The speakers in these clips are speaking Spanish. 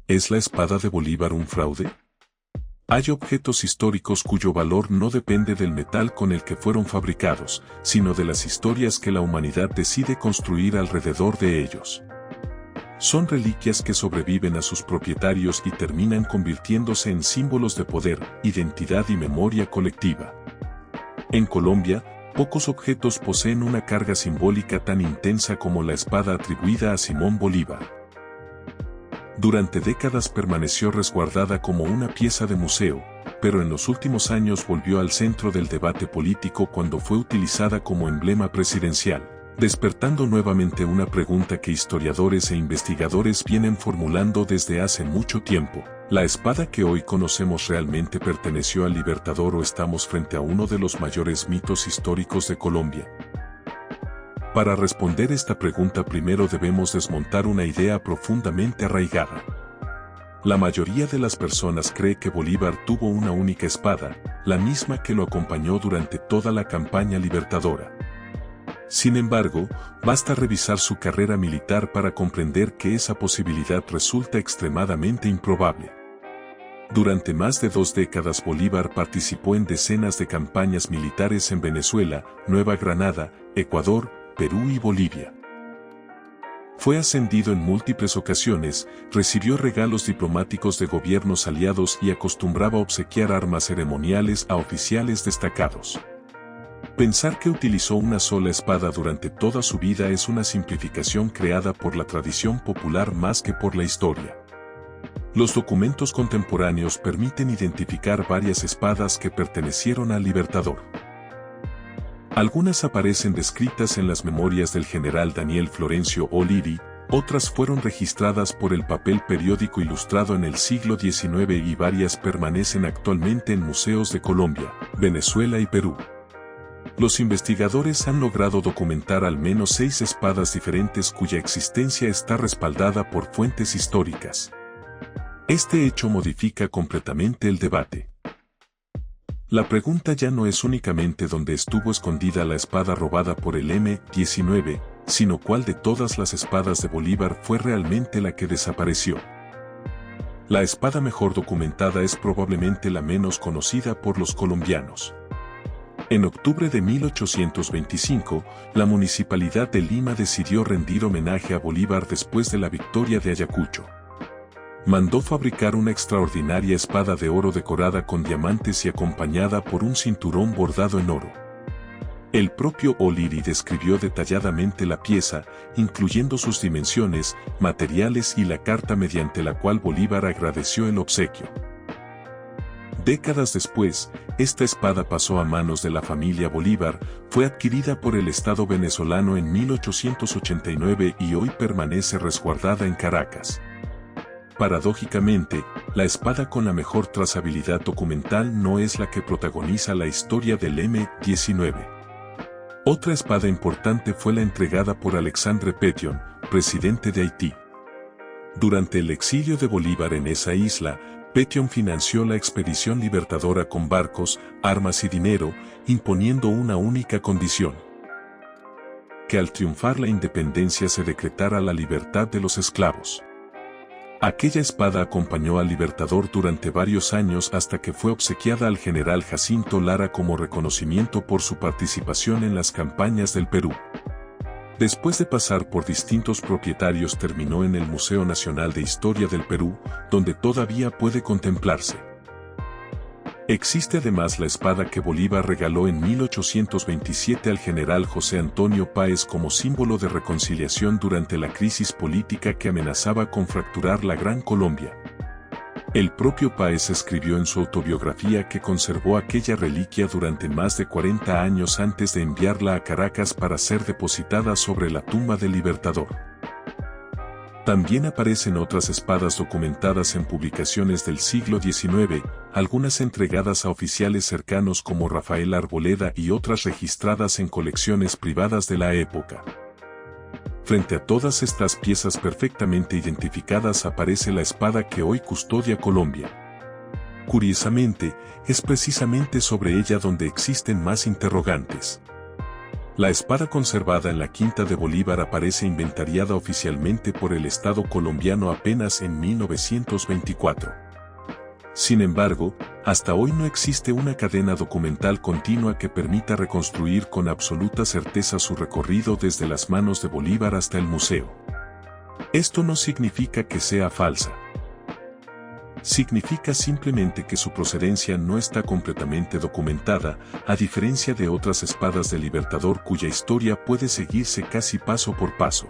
¿Es la espada de Bolívar un fraude? Hay objetos históricos cuyo valor no depende del metal con el que fueron fabricados, sino de las historias que la humanidad decide construir alrededor de ellos. Son reliquias que sobreviven a sus propietarios y terminan convirtiéndose en símbolos de poder, identidad y memoria colectiva. En Colombia, pocos objetos poseen una carga simbólica tan intensa como la espada atribuida a Simón Bolívar. Durante décadas permaneció resguardada como una pieza de museo, pero en los últimos años volvió al centro del debate político cuando fue utilizada como emblema presidencial, despertando nuevamente una pregunta que historiadores e investigadores vienen formulando desde hace mucho tiempo. ¿La espada que hoy conocemos realmente perteneció al Libertador o estamos frente a uno de los mayores mitos históricos de Colombia? Para responder esta pregunta primero debemos desmontar una idea profundamente arraigada. La mayoría de las personas cree que Bolívar tuvo una única espada, la misma que lo acompañó durante toda la campaña libertadora. Sin embargo, basta revisar su carrera militar para comprender que esa posibilidad resulta extremadamente improbable. Durante más de 2 décadas Bolívar participó en decenas de campañas militares en Venezuela, Nueva Granada, Ecuador, Perú y Bolivia. Fue ascendido en múltiples ocasiones, recibió regalos diplomáticos de gobiernos aliados y acostumbraba obsequiar armas ceremoniales a oficiales destacados. Pensar que utilizó una sola espada durante toda su vida es una simplificación creada por la tradición popular más que por la historia. Los documentos contemporáneos permiten identificar varias espadas que pertenecieron al Libertador. Algunas aparecen descritas en las memorias del general Daniel Florencio O'Leary, otras fueron registradas por el papel periódico ilustrado en el siglo XIX y varias permanecen actualmente en museos de Colombia, Venezuela y Perú. Los investigadores han logrado documentar al menos 6 espadas diferentes cuya existencia está respaldada por fuentes históricas. Este hecho modifica completamente el debate. La pregunta ya no es únicamente dónde estuvo escondida la espada robada por el M-19, sino cuál de todas las espadas de Bolívar fue realmente la que desapareció. La espada mejor documentada es probablemente la menos conocida por los colombianos. En octubre de 1825, la Municipalidad de Lima decidió rendir homenaje a Bolívar después de la victoria de Ayacucho. Mandó fabricar una extraordinaria espada de oro decorada con diamantes y acompañada por un cinturón bordado en oro. El propio O'Leary describió detalladamente la pieza, incluyendo sus dimensiones, materiales y la carta mediante la cual Bolívar agradeció el obsequio. Décadas después, esta espada pasó a manos de la familia Bolívar, fue adquirida por el Estado venezolano en 1889 y hoy permanece resguardada en Caracas. Paradójicamente, la espada con la mejor trazabilidad documental no es la que protagoniza la historia del M-19. Otra espada importante fue la entregada por Alexandre Pétion, presidente de Haití. Durante el exilio de Bolívar en esa isla, Pétion financió la expedición libertadora con barcos, armas y dinero, imponiendo una única condición: que al triunfar la independencia se decretara la libertad de los esclavos. Aquella espada acompañó al Libertador durante varios años hasta que fue obsequiada al general Jacinto Lara como reconocimiento por su participación en las campañas del Perú. Después de pasar por distintos propietarios terminó en el Museo Nacional de Historia del Perú, donde todavía puede contemplarse. Existe además la espada que Bolívar regaló en 1827 al general José Antonio Páez como símbolo de reconciliación durante la crisis política que amenazaba con fracturar la Gran Colombia. El propio Páez escribió en su autobiografía que conservó aquella reliquia durante más de 40 años antes de enviarla a Caracas para ser depositada sobre la tumba del Libertador. También aparecen otras espadas documentadas en publicaciones del siglo XIX, algunas entregadas a oficiales cercanos como Rafael Arboleda y otras registradas en colecciones privadas de la época. Frente a todas estas piezas perfectamente identificadas aparece la espada que hoy custodia Colombia. Curiosamente, es precisamente sobre ella donde existen más interrogantes. La espada conservada en la Quinta de Bolívar aparece inventariada oficialmente por el Estado colombiano apenas en 1924. Sin embargo, hasta hoy no existe una cadena documental continua que permita reconstruir con absoluta certeza su recorrido desde las manos de Bolívar hasta el museo. Esto no significa que sea falsa. Significa simplemente que su procedencia no está completamente documentada, a diferencia de otras espadas del Libertador cuya historia puede seguirse casi paso por paso.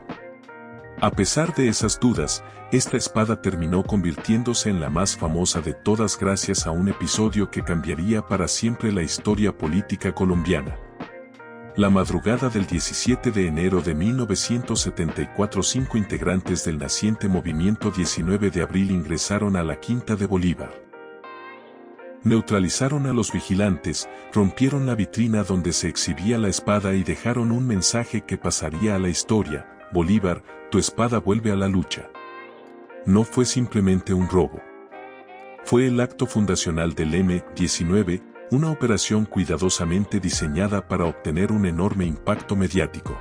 A pesar de esas dudas, esta espada terminó convirtiéndose en la más famosa de todas gracias a un episodio que cambiaría para siempre la historia política colombiana. La madrugada del 17 de enero de 1974, 5 integrantes del naciente movimiento 19 de abril ingresaron a la Quinta de Bolívar. Neutralizaron a los vigilantes, rompieron la vitrina donde se exhibía la espada y dejaron un mensaje que pasaría a la historia: Bolívar, tu espada vuelve a la lucha. No fue simplemente un robo. Fue el acto fundacional del M-19, una operación cuidadosamente diseñada para obtener un enorme impacto mediático.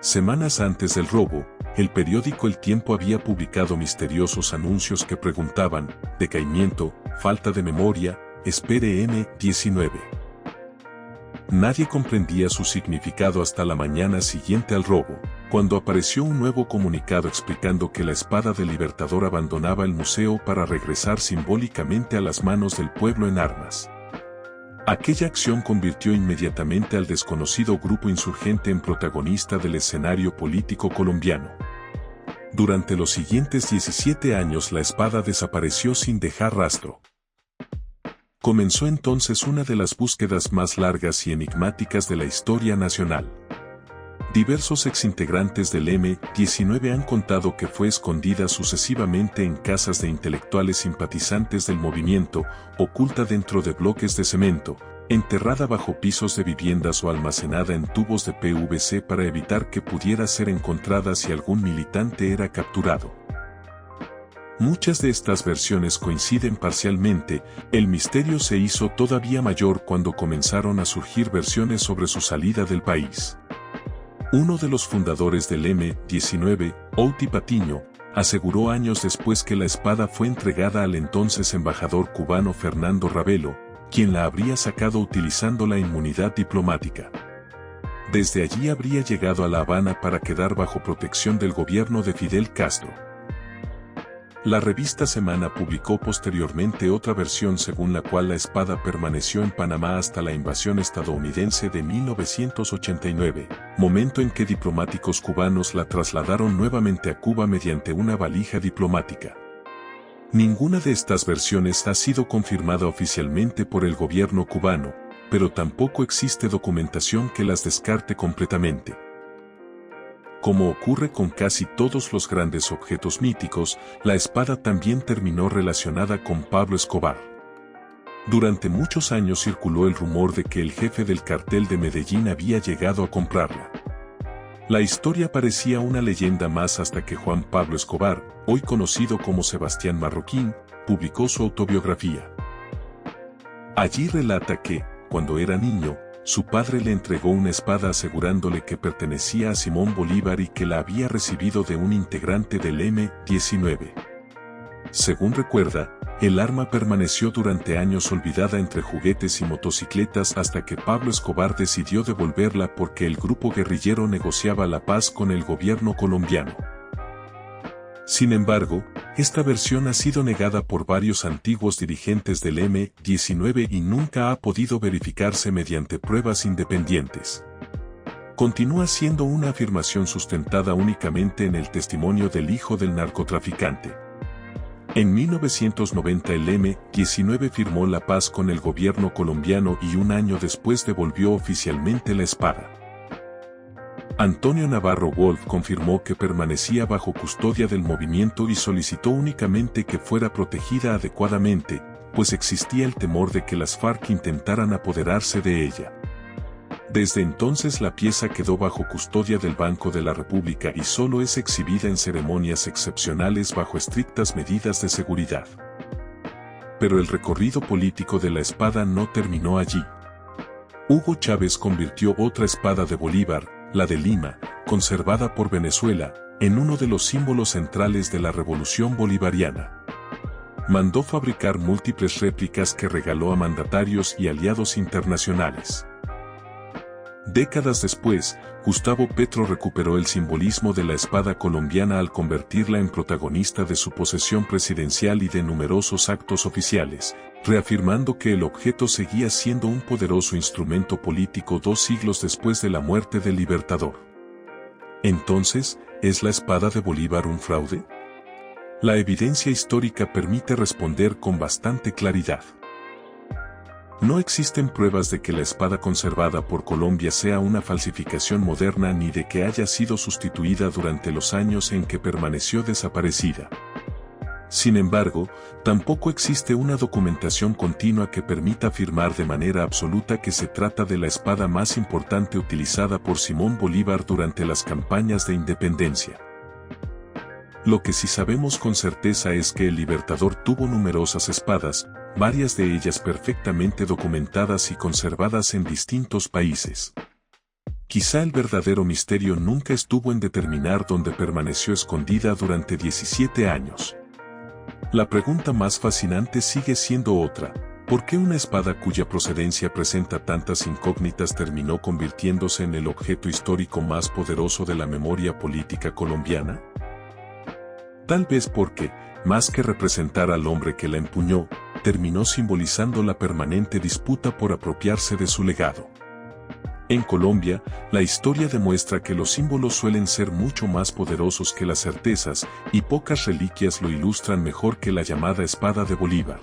Semanas antes del robo, el periódico El Tiempo había publicado misteriosos anuncios que preguntaban: decaimiento, falta de memoria, espere M-19. Nadie comprendía su significado hasta la mañana siguiente al robo, cuando apareció un nuevo comunicado explicando que la espada del Libertador abandonaba el museo para regresar simbólicamente a las manos del pueblo en armas. Aquella acción convirtió inmediatamente al desconocido grupo insurgente en protagonista del escenario político colombiano. Durante los siguientes 17 años la espada desapareció sin dejar rastro. Comenzó entonces una de las búsquedas más largas y enigmáticas de la historia nacional. Diversos exintegrantes del M-19 han contado que fue escondida sucesivamente en casas de intelectuales simpatizantes del movimiento, oculta dentro de bloques de cemento, enterrada bajo pisos de viviendas o almacenada en tubos de PVC para evitar que pudiera ser encontrada si algún militante era capturado. Muchas de estas versiones coinciden parcialmente. El misterio se hizo todavía mayor cuando comenzaron a surgir versiones sobre su salida del país. Uno de los fundadores del M-19, Outi Patiño, aseguró años después que la espada fue entregada al entonces embajador cubano Fernando Ravelo, quien la habría sacado utilizando la inmunidad diplomática. Desde allí habría llegado a La Habana para quedar bajo protección del gobierno de Fidel Castro. La revista Semana publicó posteriormente otra versión según la cual la espada permaneció en Panamá hasta la invasión estadounidense de 1989, momento en que diplomáticos cubanos la trasladaron nuevamente a Cuba mediante una valija diplomática. Ninguna de estas versiones ha sido confirmada oficialmente por el gobierno cubano, pero tampoco existe documentación que las descarte completamente. Como ocurre con casi todos los grandes objetos míticos, la espada también terminó relacionada con Pablo Escobar. Durante muchos años circuló el rumor de que el jefe del cartel de Medellín había llegado a comprarla. La historia parecía una leyenda más hasta que Juan Pablo Escobar, hoy conocido como Sebastián Marroquín, publicó su autobiografía. Allí relata que, cuando era niño, su padre le entregó una espada asegurándole que pertenecía a Simón Bolívar y que la había recibido de un integrante del M-19. Según recuerda, el arma permaneció durante años olvidada entre juguetes y motocicletas hasta que Pablo Escobar decidió devolverla porque el grupo guerrillero negociaba la paz con el gobierno colombiano. Sin embargo, esta versión ha sido negada por varios antiguos dirigentes del M-19 y nunca ha podido verificarse mediante pruebas independientes. Continúa siendo una afirmación sustentada únicamente en el testimonio del hijo del narcotraficante. En 1990 el M-19 firmó la paz con el gobierno colombiano y un año después devolvió oficialmente la espada. Antonio Navarro Wolf confirmó que permanecía bajo custodia del movimiento y solicitó únicamente que fuera protegida adecuadamente, pues existía el temor de que las FARC intentaran apoderarse de ella. Desde entonces la pieza quedó bajo custodia del Banco de la República y solo es exhibida en ceremonias excepcionales bajo estrictas medidas de seguridad. Pero el recorrido político de la espada no terminó allí. Hugo Chávez convirtió otra espada de Bolívar, la de Lima, conservada por Venezuela, en uno de los símbolos centrales de la revolución bolivariana. Mandó fabricar múltiples réplicas que regaló a mandatarios y aliados internacionales. Décadas después, Gustavo Petro recuperó el simbolismo de la espada colombiana al convertirla en protagonista de su posesión presidencial y de numerosos actos oficiales, reafirmando que el objeto seguía siendo un poderoso instrumento político 2 siglos después de la muerte del Libertador. Entonces, ¿es la espada de Bolívar un fraude? La evidencia histórica permite responder con bastante claridad. No existen pruebas de que la espada conservada por Colombia sea una falsificación moderna ni de que haya sido sustituida durante los años en que permaneció desaparecida. Sin embargo, tampoco existe una documentación continua que permita afirmar de manera absoluta que se trata de la espada más importante utilizada por Simón Bolívar durante las campañas de independencia. Lo que sí sabemos con certeza es que el Libertador tuvo numerosas espadas, varias de ellas perfectamente documentadas y conservadas en distintos países. Quizá el verdadero misterio nunca estuvo en determinar dónde permaneció escondida durante 17 años. La pregunta más fascinante sigue siendo otra: ¿por qué una espada cuya procedencia presenta tantas incógnitas terminó convirtiéndose en el objeto histórico más poderoso de la memoria política colombiana? Tal vez porque, más que representar al hombre que la empuñó, terminó simbolizando la permanente disputa por apropiarse de su legado. En Colombia, la historia demuestra que los símbolos suelen ser mucho más poderosos que las certezas, y pocas reliquias lo ilustran mejor que la llamada espada de Bolívar.